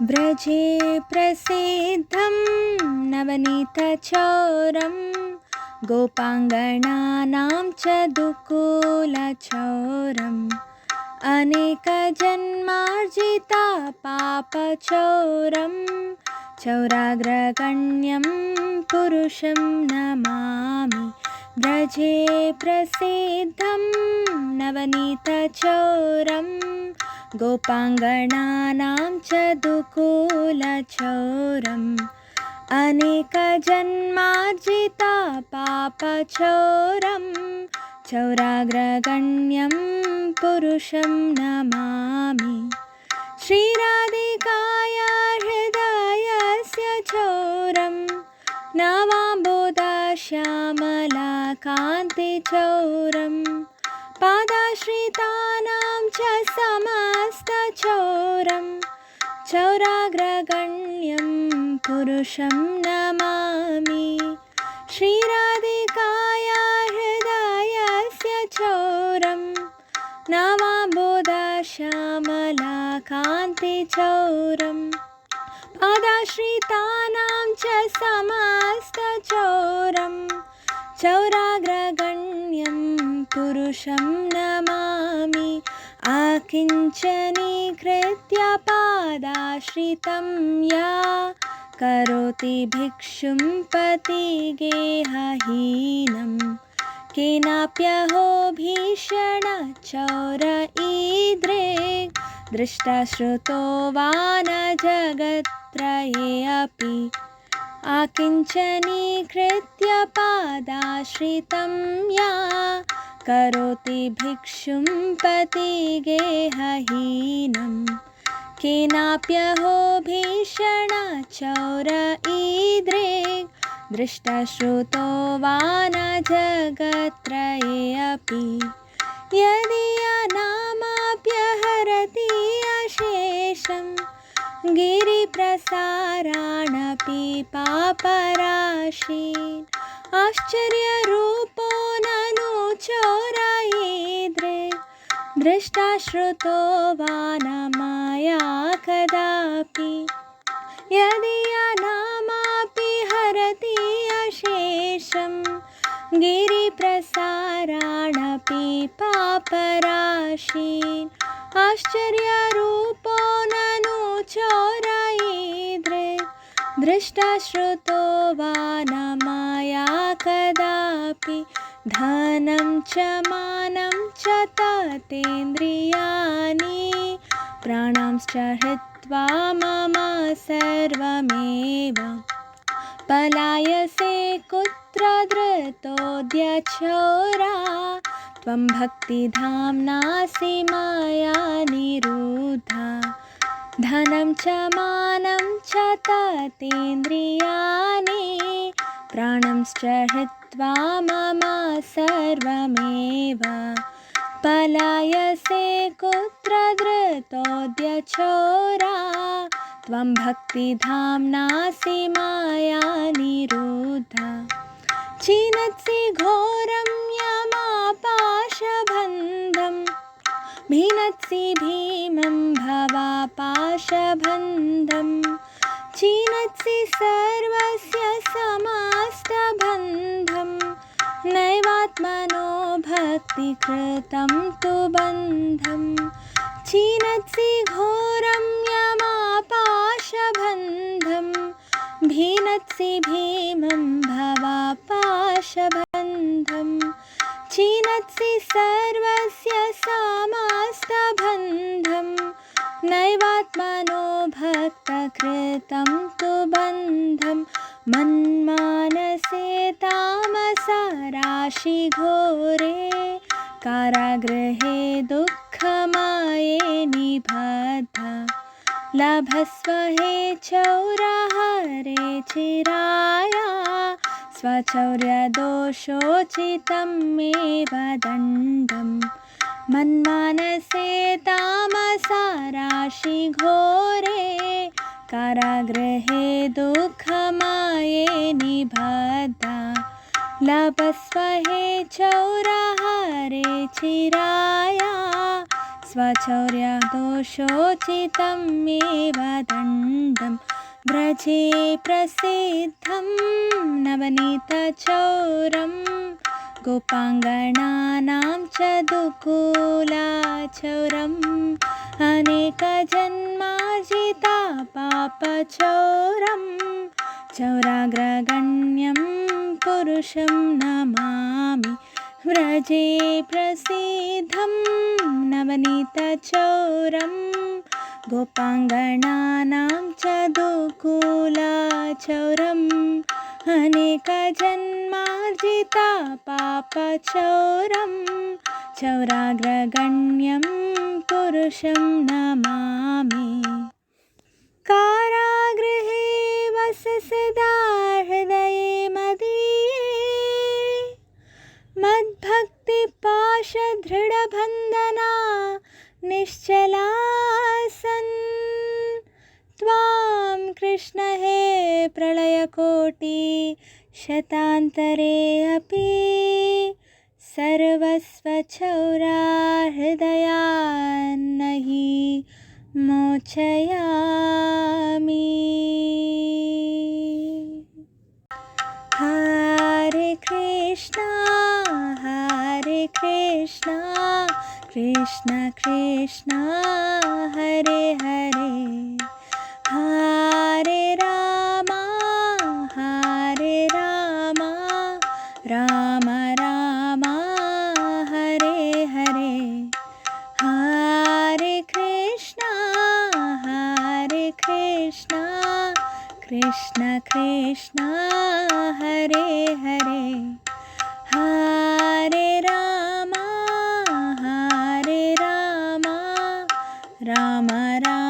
व्रजे प्रसिद्धं नवनीतचौरं गोपाङ्गनानां च दुकूलचौरम् अनेकजन्मार्जिता पापचौरं चौराग्रगण्यं पुरुषं नमामि। व्रजे प्रसिद्धं नवनीतचौरं गोपाङ्गनानां च दुकूलचौरम् अनेकजन्मार्जिता पापचौरं चौराग्रगण्यं पुरुषं नमामि। श्रीराधिकाया हृदयस्य चौरं नवाम्बुदश्यामलाकान्तिचौरं पादाश्रितानां च समस्तचौरं चौराग्रगण्यं पुरुषं नमामि। श्रीराधिकाया हृदयस्य चौरं नवाम्बुदश्यामलाकान्तिचौरं पादाश्रितानां च समस्तचौरं चौराग्रगण्यं पुरुषं नमामि। आकिञ्चनीकृत्य पादाश्रितं या करोति भिक्षुं पतिगेहहीनं केनाप्यहो भीषणचौर ईदृक् दृष्टश्रुतो वा न जगत्त्रये अपि। आकिञ्चनीकृत्य पादाश्रितं या करोति भिक्षुं पतिगेहहीनं केनाप्यहो भीषणचौर ईदृक् दृष्टश्रुतो वा न जगत्त्रये अपि। यदि अनामाप्यहरति अशेषं गिरिप्रसाराणपि पापराशीन् आश्चर्यरूपो ननु चौरयेद्रिक् दृष्टश्रुतो वा न मया कदापि। यदि अनामापि हरति अशेषं गिरिप्रसाराणपि पापराशीन् आश्चर्यरूपो ननु चौरयेद्रिक् दृष्टश्रुतो वा न मया कदापि। धनं च मानं च ततेन्द्रियाणि प्राणांश्च हित्वा मम सर्वमेव पलायसे कुत्र धृतोऽद्यचौरा त्वं भक्तिधाम्नासि मया निरुद्धा। धनं च मानं च ततेन्द्रियाणि प्राणांश्च हित्वा मम सर्वमेव पलायसे कुत्र धृतोऽद्यचौरा त्वं भक्तिधाम्नासि मया निरुद्धा। छिनत्सि घोरं यमापाशबन्धं भिनत्सि भीमं भवापाशबन्धं छिनत्सि सर्वस्य समस्तबन्धं नैवात्मनो भक्तिकृतं तु बन्धं। छिनत्सि घोरं यमापाशबन्धं भिनत्सि भीमं भवापाशबन्धं छिनत्सि सर्वस्य समस्तबन्धं नैवात्मनो भक्तकृतं तु बन्धं। मन्मानसे तामसा राशिघोरे कारागृहे दुःखमये निबद्धा लभस्व हे चौरहरे चिराया स्वचौर्यदोषोचितमेव दण्डं। मन्मानसे तामसा राशिघोरे कारागृहे दुःखमये निबद्धा लभस्व हे चौरहरे चिराया स्वचौर्यदोषोचितमेव दण्डं व्रजे प्रसिद्धं नवनीतचौरं गोपाङ्गनानां च दुकूलाचौरम् अनेकजन्मार्जिता पापचौरं चौराग्रगण्यं पुरुषं नमामि व्रजे प्रसिद्धं नवनीतचौरं गोपाङ्गनानां च दुकूलाचौरम् अनेकजन्मार्जिता पापचौरं चौराग्रगण्यं पुरुषं नमामि। कारागृहे वस सदा हृदये मदीये मद्भक्तिपाशदृढबन्धना निश्चलासन् त्वां कृष्ण हे प्रलयकोटि शतान्तरे अपि सर्वस्वचौरा हृदयान्नहि मोचयामि। हरे कृष्णा कृष्ण कृष्ण हरे हरे हरे राम राम राम हरे हरे हरे कृष्णा कृष्ण कृष्ण हरे हरे हरे राम राम राम